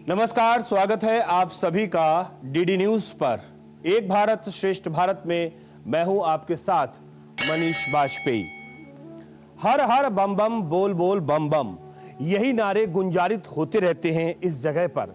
नमस्कार, स्वागत है आप सभी का डीडी न्यूज पर। एक भारत श्रेष्ठ भारत में मैं हूं आपके साथ मनीष बाजपेयी। हर हर बम बम, बोल बोल बम बम, यही नारे गुंजारित होते रहते हैं इस जगह पर।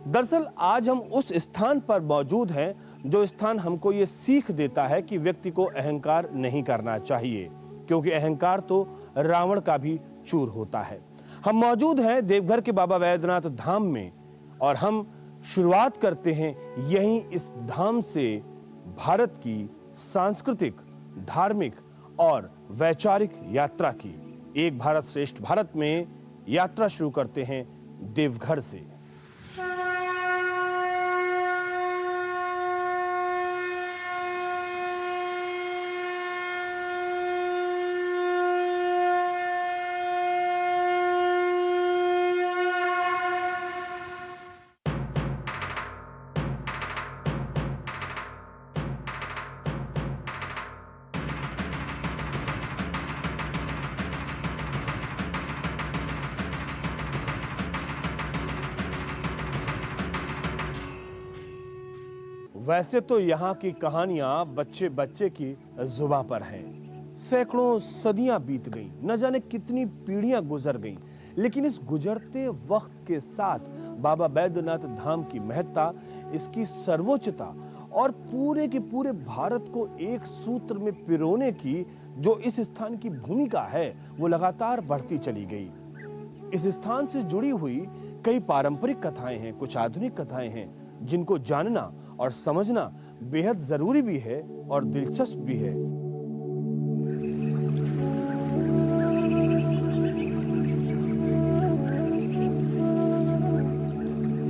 दरअसल आज हम उस स्थान पर मौजूद हैं जो स्थान हमको ये सीख देता है कि व्यक्ति को अहंकार नहीं करना चाहिए, क्योंकि अहंकार तो रावण का भी चूर होता है। हम मौजूद हैं देवघर के बाबा वैद्यनाथ धाम में और हम शुरुआत करते हैं यहीं इस धाम से भारत की सांस्कृतिक, धार्मिक और वैचारिक यात्रा की। एक भारत श्रेष्ठ भारत में यात्रा शुरू करते हैं देवघर से। वैसे तो यहाँ की कहानियां बच्चे बच्चे की जुबां पर हैं। सैकड़ों सदियां बीत गईं, न जाने कितनी पीढ़ियां गुजर गईं, लेकिन इस गुजरते वक्त के साथ बाबा वैद्यनाथ धाम की महत्ता, इसकी सर्वोच्चता और पूरे के पूरे भारत को एक सूत्र में पिरोने की जो इस स्थान की भूमिका है, वो लगातार बढ़ती चली गई। इस स्थान से जुड़ी हुई कई पारंपरिक कथाएं हैं, कुछ आधुनिक कथाएं हैं, जिनको जानना और समझना बेहद जरूरी भी है और दिलचस्प भी है।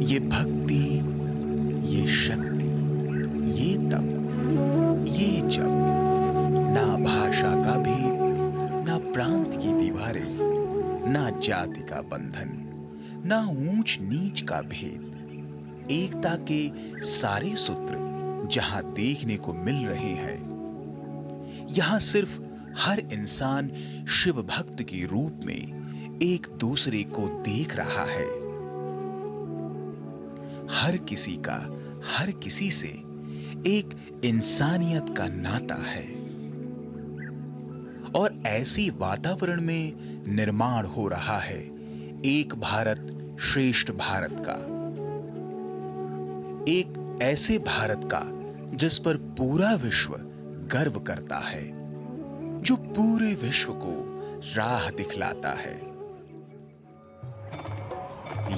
ये भक्ति, ये शक्ति, ये तप, ये जप, ना भाषा का भेद, ना प्रांत की दीवारें, ना जाति का बंधन, ना ऊंच नीच का भेद, एकता के सारे सूत्र जहां देखने को मिल रहे हैं। यहां सिर्फ हर इंसान शिव भक्त के रूप में एक दूसरे को देख रहा है। हर किसी का हर किसी से एक इंसानियत का नाता है और ऐसी वातावरण में निर्माण हो रहा है एक भारत श्रेष्ठ भारत का, एक ऐसे भारत का जिस पर पूरा विश्व गर्व करता है, जो पूरे विश्व को राह दिखलाता है।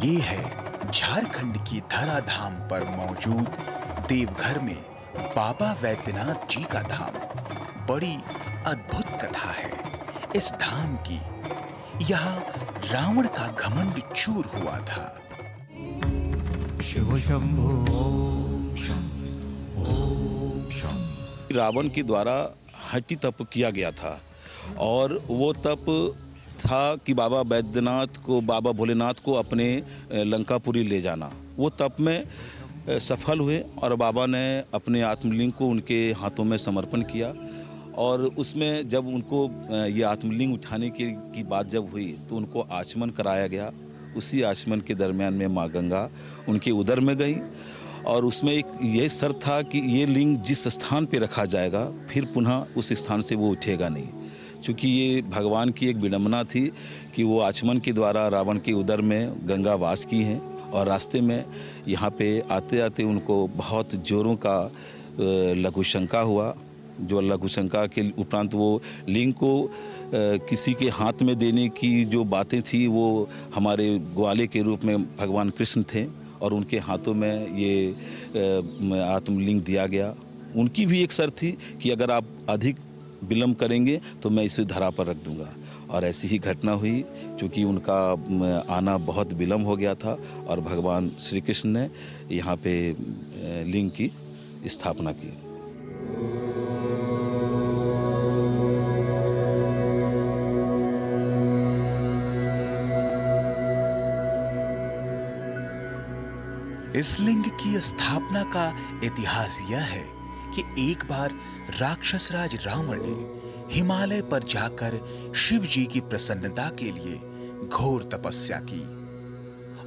ये है झारखंड की धराधाम पर मौजूद देवघर में बाबा वैद्यनाथ जी का धाम। बड़ी अद्भुत कथा है इस धाम की। यहाँ रावण का घमंड चूर हुआ था। शिव शंभो ओम शंभो। रावण के द्वारा हठि तप किया गया था और वो तप था कि बाबा वैद्यनाथ को, बाबा भोलेनाथ को अपने लंकापुरी ले जाना। वो तप में सफल हुए और बाबा ने अपने आत्मलिंग को उनके हाथों में समर्पण किया। और उसमें जब उनको ये आत्मलिंग उठाने की बात जब हुई तो उनको आचमन कराया गया। उसी आचमन के दरमियान में माँ गंगा उनके उदर में गई और उसमें एक ये शर्त था कि ये लिंग जिस स्थान पे रखा जाएगा फिर पुनः उस स्थान से वो उठेगा नहीं, क्योंकि ये भगवान की एक विडंबना थी कि वो आचमन के द्वारा रावण के उदर में गंगा वास की हैं और रास्ते में यहाँ पे आते आते उनको बहुत जोरों का लघुशंका हुआ। जो लघुशंका के उपरांत वो लिंग को किसी के हाथ में देने की जो बातें थी वो हमारे ग्वाले के रूप में भगवान कृष्ण थे और उनके हाथों में ये आत्मलिंग दिया गया। उनकी भी एक शर्त थी कि अगर आप अधिक विलम्ब करेंगे तो मैं इसे धरा पर रख दूंगा और ऐसी ही घटना हुई, क्योंकि उनका आना बहुत विलम्ब हो गया था और भगवान श्री कृष्ण ने यहाँ पे लिंग की स्थापना की। इस लिंग की स्थापना का इतिहास यह है कि एक बार राक्षस राज रावण ने हिमालय पर जाकर शिव जी की प्रसन्नता के लिए घोर तपस्या की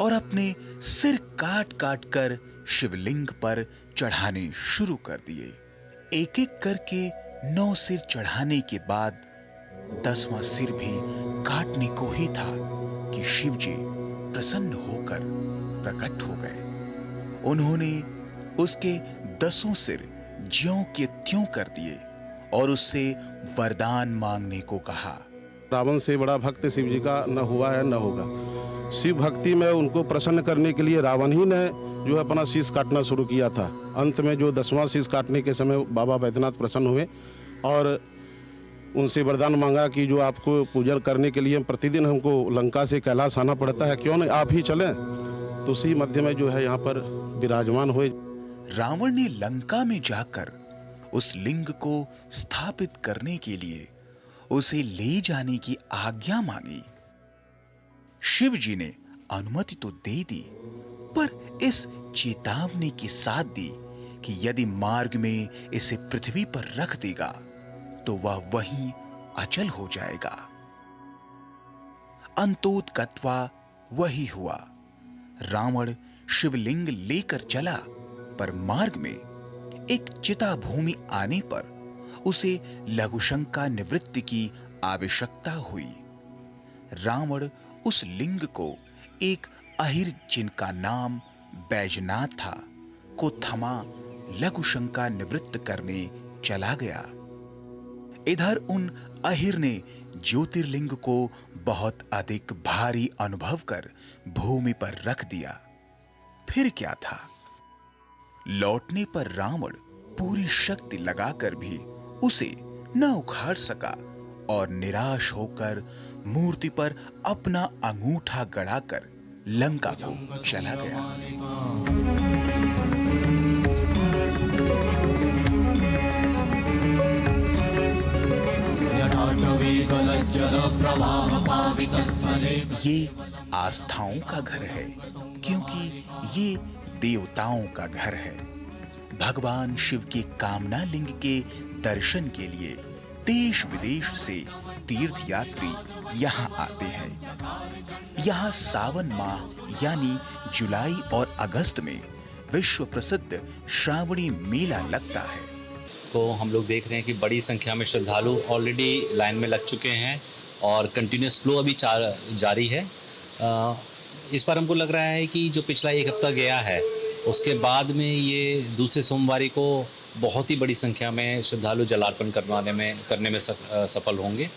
और अपने सिर काट काट कर शिवलिंग पर चढ़ाने शुरू कर दिए। एक एक करके 9 सिर चढ़ाने के बाद 10वां सिर भी काटने को ही था कि शिव जी प्रसन्न होकर प्रकट हो गए। उन्होंने उसके 10 सिर ज्यों के त्यों कर दिए और उससे वरदान मांगने को कहा। रावण से बड़ा भक्त शिव जी का न हुआ है न होगा। शिव भक्ति में उनको प्रसन्न करने के लिए रावण ही ने जो है अपना शीश काटना शुरू किया था। अंत में जो 10वां शीश काटने के समय बाबा बैद्यनाथ प्रसन्न हुए और उनसे वरदान मांगा कि जो आपको पूजन करने के लिए प्रतिदिन हमको लंका से कैलाश आना पड़ता है, क्यों नहीं आप ही चलें। तो उसी मध्य में जो है यहाँ पर विराजमान हुए। रावण ने लंका में जाकर उस लिंग को स्थापित करने के लिए उसे ले जाने की आज्ञा मांगी। शिव जी ने अनुमति तो दे दी, पर इस चेतावनी के साथ दी कि यदि मार्ग में इसे पृथ्वी पर रख देगा तो वह वहीं अचल हो जाएगा। अंतोतगत्वा वही हुआ। रावण शिवलिंग लेकर चला, पर मार्ग में एक चिता भूमि आने पर उसे लघुशंका निवृत्ति की आवश्यकता हुई। रावण उस लिंग को एक अहिर जिनका नाम बैजनाथ था को थमा लघुशंका निवृत्त करने चला गया। इधर उन अहिर ने ज्योतिर्लिंग को बहुत अधिक भारी अनुभव कर भूमि पर रख दिया। फिर क्या था, लौटने पर रावण पूरी शक्ति लगाकर भी उसे न उखाड़ सका और निराश होकर मूर्ति पर अपना अंगूठा गड़ाकर लंका को चला गया। ये आस्थाओं का घर है, क्योंकि ये देवताओं का घर है। भगवान शिव के कामना लिंग के दर्शन के लिए देश विदेश से तीर्थ यात्री यहाँ आते हैं। यहाँ सावन माह यानी जुलाई और अगस्त में विश्व प्रसिद्ध श्रावणी मेला लगता है। तो हम लोग देख रहे हैं कि बड़ी संख्या में श्रद्धालु ऑलरेडी लाइन में लग चुके हैं और कंटिन्यूस फ्लो अभी जारी है। इस बार हमको लग रहा है कि जो पिछला एक हफ्ता गया है उसके बाद में ये दूसरे सोमवारी को बहुत ही बड़ी संख्या में श्रद्धालु जलार्पण करने में सफल होंगे।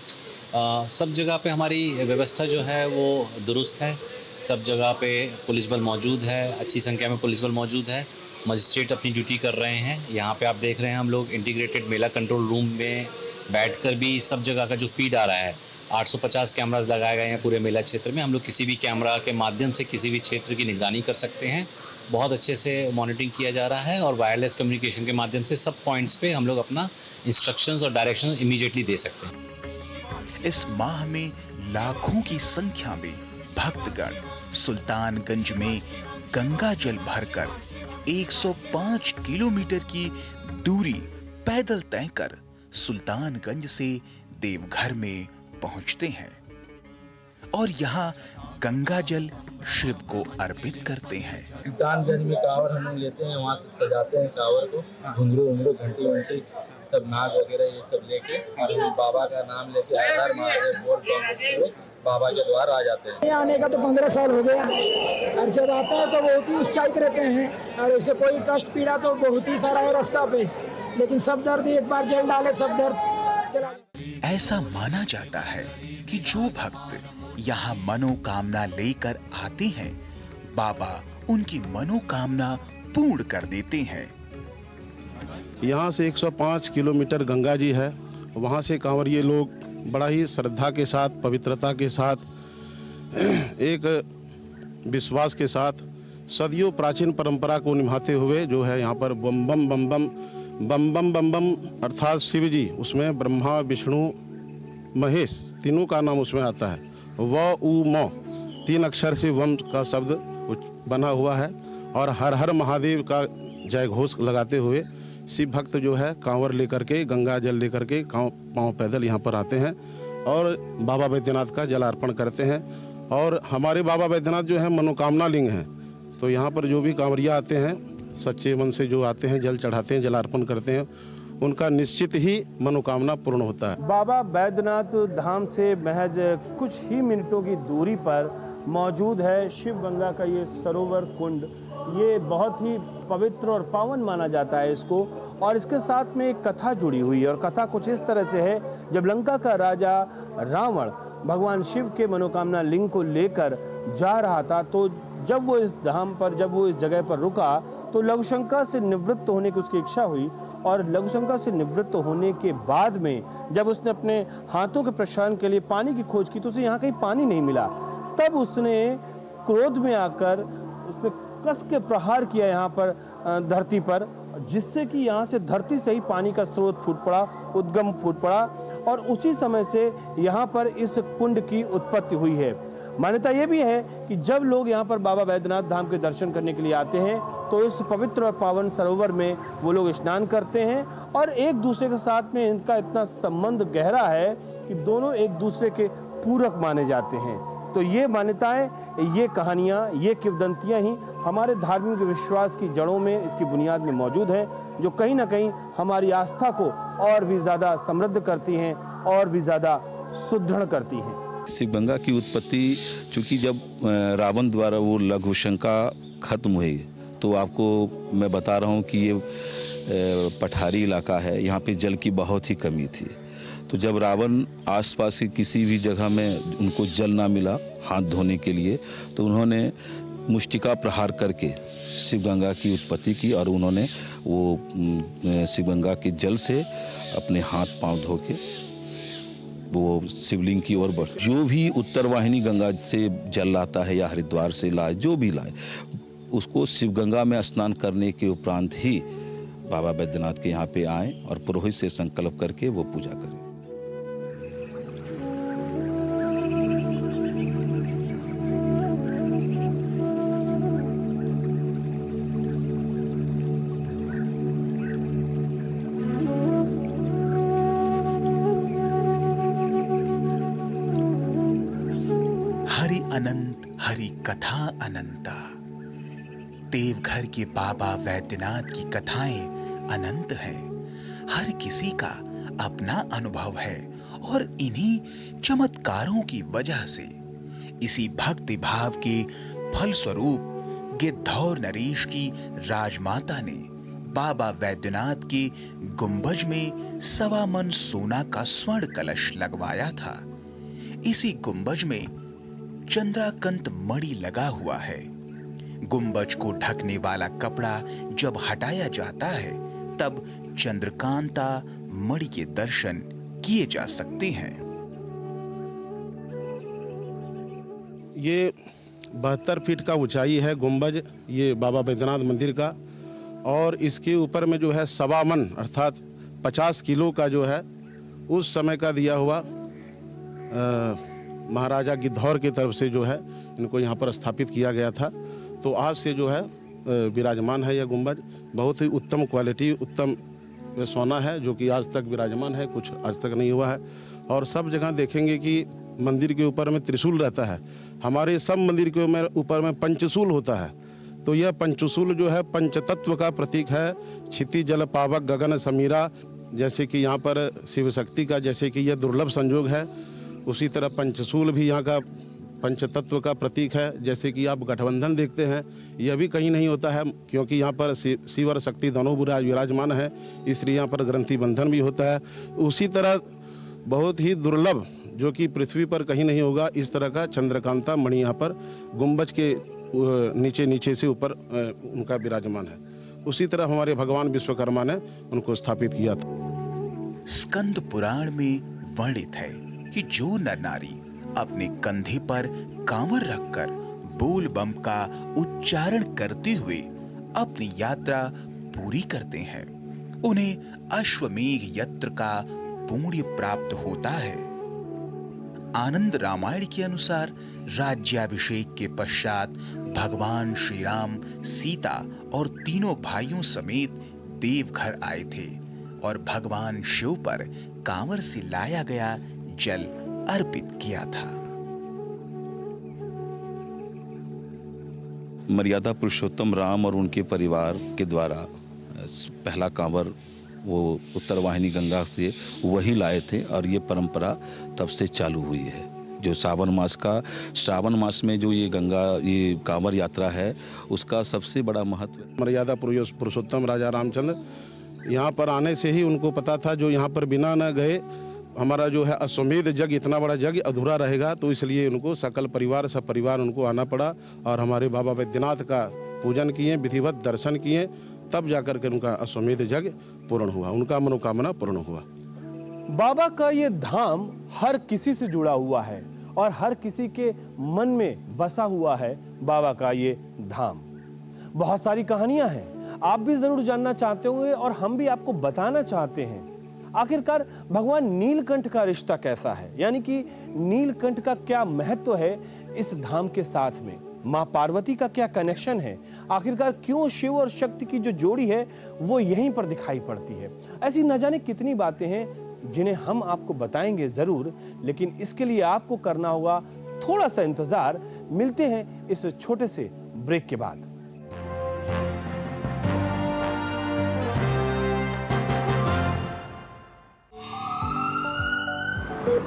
सब जगह पे हमारी व्यवस्था जो है वो दुरुस्त है। सब जगह पे पुलिस बल मौजूद है, अच्छी संख्या में पुलिस बल मौजूद है। मजिस्ट्रेट अपनी ड्यूटी कर रहे हैं। यहाँ पे आप देख रहे हैं हम लोग इंटीग्रेटेड मेला कंट्रोल रूम में बैठकर भी सब जगह का जो फीड आ रहा है, 850 कैमरास लगाए गए हैं पूरे मेला क्षेत्र में। हम लोग किसी भी कैमरा के माध्यम से किसी भी क्षेत्र की निगरानी कर सकते हैं। बहुत अच्छे से मॉनिटरिंग किया जा रहा है और वायरलेस कम्युनिकेशन के माध्यम से सब पॉइंट्स पे हम लोग अपना इंस्ट्रक्शंस और डायरेक्शंस इमीडिएटली दे सकते हैं। इस माह में लाखों की संख्या में भक्तगण सुल्तानगंज में गंगा जल भरकर 105 किलोमीटर की दूरी पैदल तय कर सुल्तानगंज से देवघर में पहुंचते हैं और यहाँ गंगा जल शिव को अर्पित करते हैं। सुल्तानगंज में कांवर हम लोग लेते हैं, वहाँ से सजाते हैं कांवर को, घुंघरू घंटी वंटी सब नाग वगैरह ये सब लेके बाबा का नाम लेके आधार महादेव बोल बाबा के द्वार आ जाते हैं। आने का तो 15 साल हो गया और जब आते हैं तो बहुत ही उत्साहित रहते हैं और ऐसे कोई कष्ट पीड़ा तो बहुत ही सारा है रास्ता पे, लेकिन सब दर्द एक बार जल डाले सब दर्द चला जाता। ऐसा माना जाता है कि जो भक्त यहाँ मनोकामना लेकर आते हैं, बाबा उनकी मनोकामना पूर्ण कर देते हैं। यहाँ से 105 किलोमीटर गंगा जी है। वहाँ से कांवरिये लोग बड़ा ही श्रद्धा के साथ, पवित्रता के साथ, एक विश्वास के साथ सदियों प्राचीन परंपरा को निभाते हुए जो है यहाँ पर बम बम बम बम बम बम बम बम अर्थात शिव जी, उसमें ब्रह्मा विष्णु महेश तीनों का नाम उसमें आता है। व उ म 3 अक्षर से वम का शब्द बना हुआ है और हर हर महादेव का जय घोष लगाते हुए शिव भक्त जो है कांवर लेकर के, गंगा जल लेकर के पाँव पैदल यहाँ पर आते हैं और बाबा बैद्यनाथ का जल अर्पण करते हैं और हमारे बाबा बैद्यनाथ जो है मनोकामना लिंग हैं। तो यहाँ पर जो भी कांवरिया आते हैं सच्चे मन से जो आते हैं, जल चढ़ाते हैं, जलार्पण करते हैं, उनका निश्चित ही मनोकामना पूर्ण होता है। बाबा बैद्यनाथ धाम से महज कुछ ही मिनटों की दूरी पर मौजूद है शिव गंगा का ये सरोवर कुंड। ये बहुत ही पवित्र और पावन माना जाता है इसको, और इसके साथ में एक कथा जुड़ी हुई है। और कथा कुछ इस तरह से है, जब लंका का राजा रावण भगवान शिव के मनोकामना लिंग को लेकर जा रहा था, तो जब वो इस धाम पर, जब वो इस जगह पर रुका, तो लघुशंका से निवृत्त होने की उसकी इच्छा हुई। और लघुशंका से निवृत्त होने के बाद में जब उसने अपने हाथों के प्रक्षालन के लिए पानी की खोज की, तो उसे यहाँ कहीं पानी नहीं मिला। तब उसने क्रोध में आकर उसने कस के प्रहार किया यहाँ पर धरती पर, जिससे कि यहाँ से धरती से ही पानी का स्रोत फूट पड़ा, उद्गम फूट पड़ा, और उसी समय से यहाँ पर इस कुंड की उत्पत्ति हुई है। मान्यता ये भी है कि जब लोग यहाँ पर बाबा बैद्यनाथ धाम के दर्शन करने के लिए आते हैं, तो इस पवित्र और पावन सरोवर में वो लोग स्नान करते हैं, और एक दूसरे के साथ में इनका इतना संबंध गहरा है कि दोनों एक दूसरे के पूरक माने जाते हैं। तो ये मान्यताएं, ये कहानियाँ, ये किंवदंतियाँ ही हमारे धार्मिक विश्वास की जड़ों में, इसकी बुनियाद में मौजूद है, जो कहीं ना कहीं हमारी आस्था को और भी ज़्यादा समृद्ध करती हैं और भी ज़्यादा सुदृढ़ करती हैं। शिव गंगा की उत्पत्ति, चूँकि जब रावण द्वारा वो लघुशंका खत्म हुई, तो आपको मैं बता रहा हूँ कि ये पठारी इलाका है, यहाँ पे जल की बहुत ही कमी थी। तो जब रावण आसपास की किसी भी जगह में उनको जल ना मिला हाथ धोने के लिए, तो उन्होंने मुष्टिका प्रहार करके शिव गंगा की उत्पत्ति की, और उन्होंने वो शिव गंगा के जल से अपने हाथ पांव धो के वो शिवलिंग की ओर बढ़। जो भी उत्तर वाहिनी गंगा से जल लाता है या हरिद्वार से लाए, जो भी लाए, उसको शिव गंगा में स्नान करने के उपरांत ही बाबा बैद्यनाथ के यहाँ पे आए और पुरोहित से संकल्प करके वो पूजा करें। हरि अनंत हरि कथा अनंता। देवघर के बाबा बैद्यनाथ की कथाएं अनंत हैं। हर किसी का अपना अनुभव है, और इन्हीं चमत्कारों की वजह से, इसी भक्ति भाव के फलस्वरूप गिद्धौर नरेश की राजमाता ने बाबा बैद्यनाथ के गुंबज में 1.25 मन सोना का स्वर्ण कलश लगवाया था। इसी गुंबज में चंद्राकंत मणि लगा हुआ है। गुंबज को ढकने वाला कपड़ा जब हटाया जाता है, तब चंद्रकांता मणि के दर्शन किए जा सकते हैं। ये 72 फीट का ऊंचाई है गुंबज, ये बाबा बैद्यनाथ मंदिर का, और इसके ऊपर में जो है 1.25 मन अर्थात 50 किलो का जो है उस समय का दिया हुआ महाराजा गिद्धौर की तरफ से जो है इनको यहाँ पर स्थापित किया गया था। तो आज से जो है विराजमान है यह गुंबज। बहुत ही उत्तम क्वालिटी, उत्तम सोना है, जो कि आज तक विराजमान है, कुछ आज तक नहीं हुआ है। और सब जगह देखेंगे कि मंदिर के ऊपर में त्रिशूल रहता है। हमारे सब मंदिर के ऊपर में पंचशूल होता है। तो यह पंचशूल जो है पंचतत्व का प्रतीक है। क्षिति जल पावक गगन समीरा, जैसे कि यहाँ पर शिव शक्ति का जैसे कि यह दुर्लभ संयोग है, उसी तरह पंचशूल भी यहाँ का पंचतत्व का प्रतीक है। जैसे कि आप गठबंधन देखते हैं, यह भी कहीं नहीं होता है, क्योंकि यहाँ पर शिव और शक्ति दोनों विराजमान है, इसलिए यहाँ पर ग्रंथि बंधन भी होता है। उसी तरह बहुत ही दुर्लभ, जो कि पृथ्वी पर कहीं नहीं होगा, इस तरह का चंद्रकांता मणि यहाँ पर गुंबज के नीचे से ऊपर उनका विराजमान है। उसी तरह हमारे भगवान विश्वकर्मा ने उनको स्थापित किया था। स्कंद पुराण में वर्णित है कि जो नर नारी अपने कंधे पर कांवर रखकर बोल बम का उच्चारण करते हुए अपनी यात्रा पूरी करते हैं, उन्हें अश्वमेघ यत्र का पुण्य प्राप्त होता है। आनंद रामायण के अनुसार राज्याभिषेक के पश्चात भगवान श्री राम सीता और तीनों भाइयों समेत देवघर आए थे और भगवान शिव पर कांवर से लाया गया जल अर्पित किया था। मर्यादा पुरुषोत्तम राम और उनके परिवार के द्वारा पहला कांवर वो उत्तर वाहिनी गंगा से वही लाए थे और ये परंपरा तब से चालू हुई है। जो श्रावण मास में जो ये कांवर यात्रा है उसका सबसे बड़ा महत्व। मर्यादा पुरुषोत्तम राजा रामचंद्र यहाँ पर आने से ही उनको पता था जो यहाँ पर बिना न गए हमारा जो है अश्वमेध यज्ञ, इतना बड़ा यज्ञ अधूरा रहेगा, तो इसलिए उनको सकल परिवार सब परिवार उनको आना पड़ा और हमारे बाबा बैद्यनाथ का पूजन किए, विधिवत दर्शन किए, तब जाकर के उनका अश्वमेध यज्ञ पूर्ण हुआ, उनका मनोकामना पूर्ण हुआ। बाबा का ये धाम हर किसी से जुड़ा हुआ है और हर किसी के मन में बसा हुआ है बाबा का ये धाम। बहुत सारी कहानियां हैं, आप भी जरूर जानना चाहते होंगे और हम भी आपको बताना चाहते हैं। आखिरकार भगवान नीलकंठ का रिश्ता कैसा है, यानी कि नीलकंठ का क्या महत्व है इस धाम के साथ में, माँ पार्वती का क्या कनेक्शन है, आखिरकार क्यों शिव और शक्ति की जो जोड़ी है वो यहीं पर दिखाई पड़ती है। ऐसी न जाने कितनी बातें हैं जिन्हें हम आपको बताएंगे जरूर, लेकिन इसके लिए आपको करना होगा थोड़ा सा इंतजार। मिलते हैं इस छोटे से ब्रेक के बाद।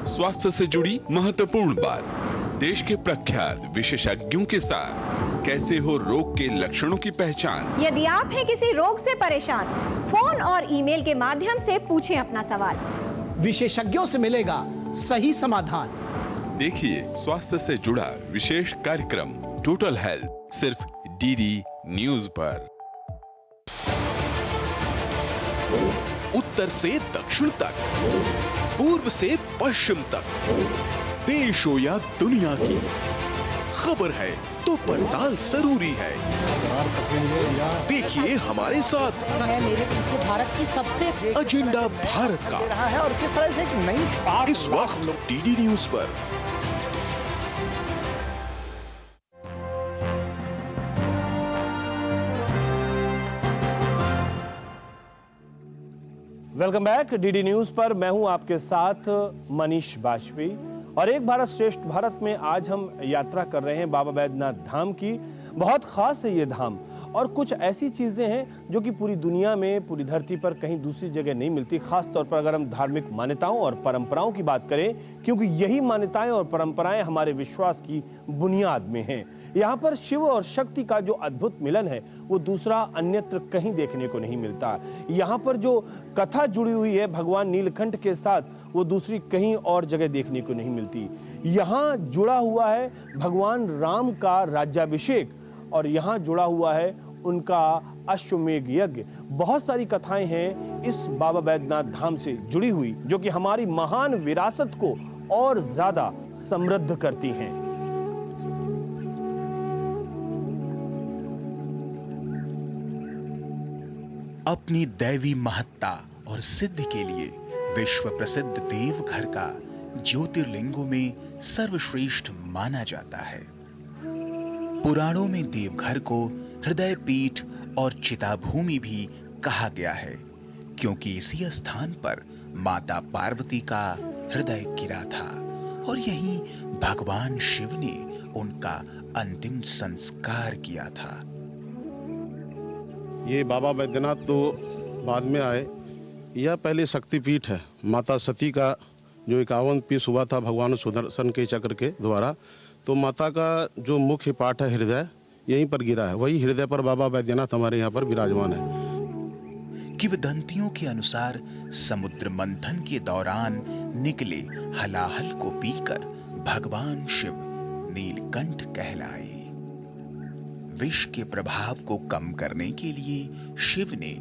स्वास्थ्य से जुड़ी महत्वपूर्ण बात, देश के प्रख्यात विशेषज्ञों के साथ कैसे हो रोग के लक्षणों की पहचान। यदि आप हैं किसी रोग से परेशान, फोन और ईमेल के माध्यम से पूछें अपना सवाल, विशेषज्ञों से मिलेगा सही समाधान। देखिए स्वास्थ्य से जुड़ा विशेष कार्यक्रम टोटल हेल्थ सिर्फ डीडी न्यूज पर। उत्तर से दक्षिण तक, पूर्व से पश्चिम तक, देश हो या दुनिया की खबर है तो पड़ताल जरूरी है। देखिए हमारे साथ मेरे पीछे भारत की सबसे एजेंडा भारत का रहा है और किस तरह से एक नई शुरुआत इस वक्त डीडी न्यूज पर। वेलकम बैक डीडी न्यूज पर। मैं हूं आपके साथ मनीष बाजपेयी और एक भारत श्रेष्ठ भारत में आज हम यात्रा कर रहे हैं बाबा बैद्यनाथ धाम की। बहुत खास है ये धाम और कुछ ऐसी चीजें हैं जो कि पूरी दुनिया में, पूरी धरती पर कहीं दूसरी जगह नहीं मिलती। खास तौर पर अगर हम धार्मिक मान्यताओं और परंपराओं की बात करें, क्योंकि यही मान्यताएं और परंपराएं हमारे विश्वास की बुनियाद में हैं। यहाँ पर शिव और शक्ति का जो अद्भुत मिलन है वो दूसरा अन्यत्र कहीं देखने को नहीं मिलता। यहाँ पर जो कथा जुड़ी हुई है भगवान नीलकंठ के साथ, वो दूसरी कहीं और जगह देखने को नहीं मिलती। यहाँ जुड़ा हुआ है भगवान राम का राज्याभिषेक और यहाँ जुड़ा हुआ है उनका अश्वमेध यज्ञ। बहुत सारी कथाएं हैं इस बाबा बैद्यनाथ धाम से जुड़ी हुई जो कि हमारी महान विरासत को और ज्यादा समृद्ध करती हैं। अपनी दैवी महत्ता और सिद्धि के लिए विश्व प्रसिद्ध देवघर का ज्योतिर्लिंगों में सर्वश्रेष्ठ माना जाता है। पुराणों में देवघर को हृदय पीठ और चिताभूमि भी कहा गया है, क्योंकि इसी स्थान पर माता पार्वती का हृदय गिरा था और यहीं भगवान शिव ने उनका अंतिम संस्कार किया था। ये बाबा बैद्यनाथ तो बाद में आए, यह पहले शक्तिपीठ है। माता सती का जो 51 पीस हुआ था भगवान सुदर्शन के चक्र के द्वारा, तो माता का जो मुख्य पाठ है हृदय, यहीं पर गिरा है। वही हृदय पर बाबा बैद्यनाथ हमारे यहाँ पर विराजमान है। किंवदंतियों के अनुसार समुद्र मंथन के दौरान निकले हलाहल को पीकर भगवान शिव नीलकंठ कहलाए। विष के प्रभाव को कम करने के लिए शिव ने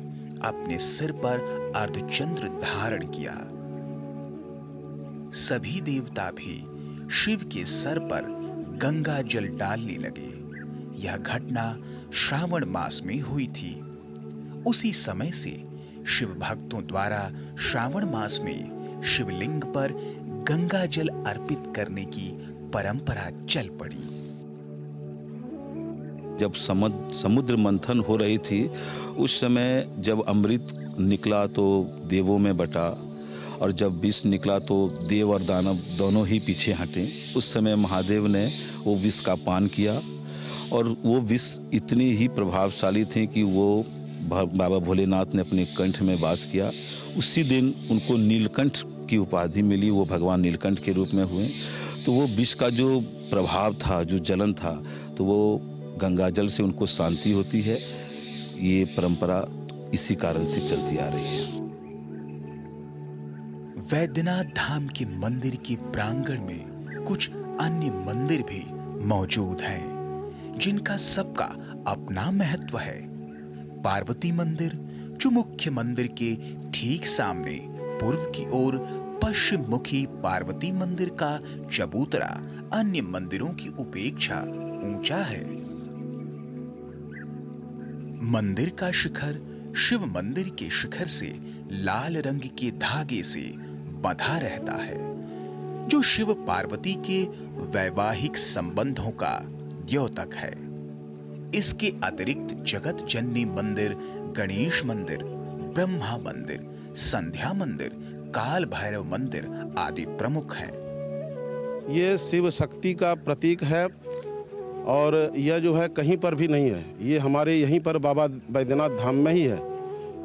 अपने सिर पर अर्धचंद्र धारण किया। सभी देवता भी शिव के सर पर गंगा जल डालने लगे। यह घटना श्रावण मास में हुई थी। उसी समय से शिव भक्तों द्वारा श्रावण मास में शिवलिंग पर गंगा जल अर्पित करने की परंपरा चल पड़ी। जब समुद्र मंथन हो रही थी उस समय जब अमृत निकला तो देवों में बटा और जब विष निकला तो देव और दानव दोनों ही पीछे हटे। उस समय महादेव ने वो विष का पान किया और वो विष इतनी ही प्रभावशाली थे कि वो बाबा भोलेनाथ ने अपने कंठ में वास किया। उसी दिन उनको नीलकंठ की उपाधि मिली, वो भगवान नीलकंठ के रूप में हुए। तो वो विष का जो प्रभाव था, जो जलन था, तो वो गंगा जल से उनको शांति होती है। ये परंपरा इसी कारण से चलती आ रही है। वैद्यनाथ धाम के मंदिर के प्रांगण में कुछ अन्य मंदिर भी मौजूद हैं, जिनका सबका अपना महत्व है। पार्वती मंदिर, जो मुख्य मंदिर के ठीक सामने पूर्व की ओर पश्चिम मुखी पार्वती मंदिर का चबूतरा अन्य मंदिरों की उपेक्षा ऊंचा है। मंदिर का शिखर शिव मंदिर के शिखर से लाल रंग के धागे से बंधा रहता है, जो शिव पार्वती के वैवाहिक संबंधों का द्योतक है। इसके अतिरिक्त जगत जननी मंदिर, गणेश मंदिर, ब्रह्मा मंदिर, संध्या मंदिर, काल भैरव मंदिर आदि प्रमुख हैं। ये शिव शक्ति का प्रतीक है और यह जो है कहीं पर भी नहीं है, ये हमारे यहीं पर बाबा बैद्यनाथ धाम में ही है,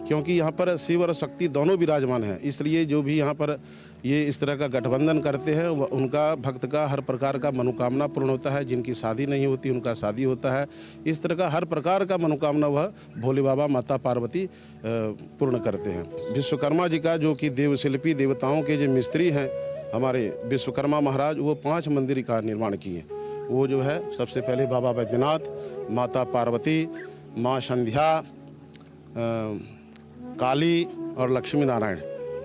क्योंकि यहाँ पर शिव और शक्ति दोनों विराजमान हैं। इसलिए जो भी यहाँ पर ये इस तरह का गठबंधन करते हैं, उनका भक्त का हर प्रकार का मनोकामना पूर्ण होता है। जिनकी शादी नहीं होती उनका शादी होता है। इस तरह का हर प्रकार का मनोकामना वह भोले बाबा माता पार्वती पूर्ण करते हैं। विश्वकर्मा जी का, जो कि देवशिल्पी देवताओं के जो मिस्त्री हैं हमारे विश्वकर्मा महाराज, वो 5 मंदिर का निर्माण किए। वो जो है सबसे पहले बाबा बैद्यनाथ, माता पार्वती, माँ संध्या, काली और लक्ष्मी नारायण।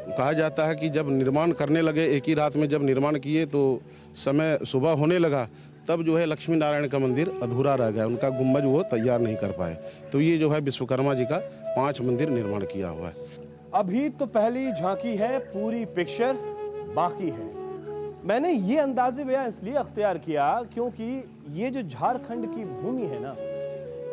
कहा जाता है कि जब निर्माण करने लगे, एक ही रात में जब निर्माण किए तो समय सुबह होने लगा, तब जो है लक्ष्मी नारायण का मंदिर अधूरा रह गया, उनका गुम्बज वो तैयार नहीं कर पाए। तो ये जो है विश्वकर्मा जी का 5 मंदिर निर्माण किया हुआ है। अभी तो पहली झांकी है, पूरी पिक्चर बाकी है। मैंने ये अंदाजे बयां इसलिए अख्तियार किया क्योंकि ये जो झारखंड की भूमि है ना,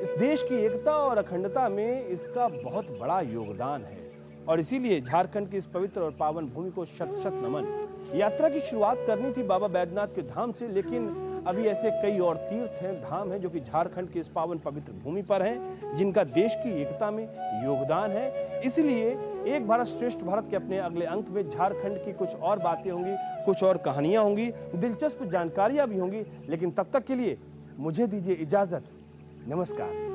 इस देश की एकता और अखंडता में इसका बहुत बड़ा योगदान है। और इसीलिए झारखंड की इस पवित्र और पावन भूमि को शत शत नमन। यात्रा की शुरुआत करनी थी बाबा बैद्यनाथ के धाम से, लेकिन अभी ऐसे कई और तीर्थ हैं, धाम हैं, जो कि झारखंड की इस पावन पवित्र भूमि पर हैं, जिनका देश की एकता में योगदान है। इसलिए एक भारत श्रेष्ठ भारत के अपने अगले अंक में झारखंड की कुछ और बातें होंगी, कुछ और कहानियां होंगी, दिलचस्प जानकारियां भी होंगी। लेकिन तब तक के लिए मुझे दीजिए इजाजत। नमस्कार।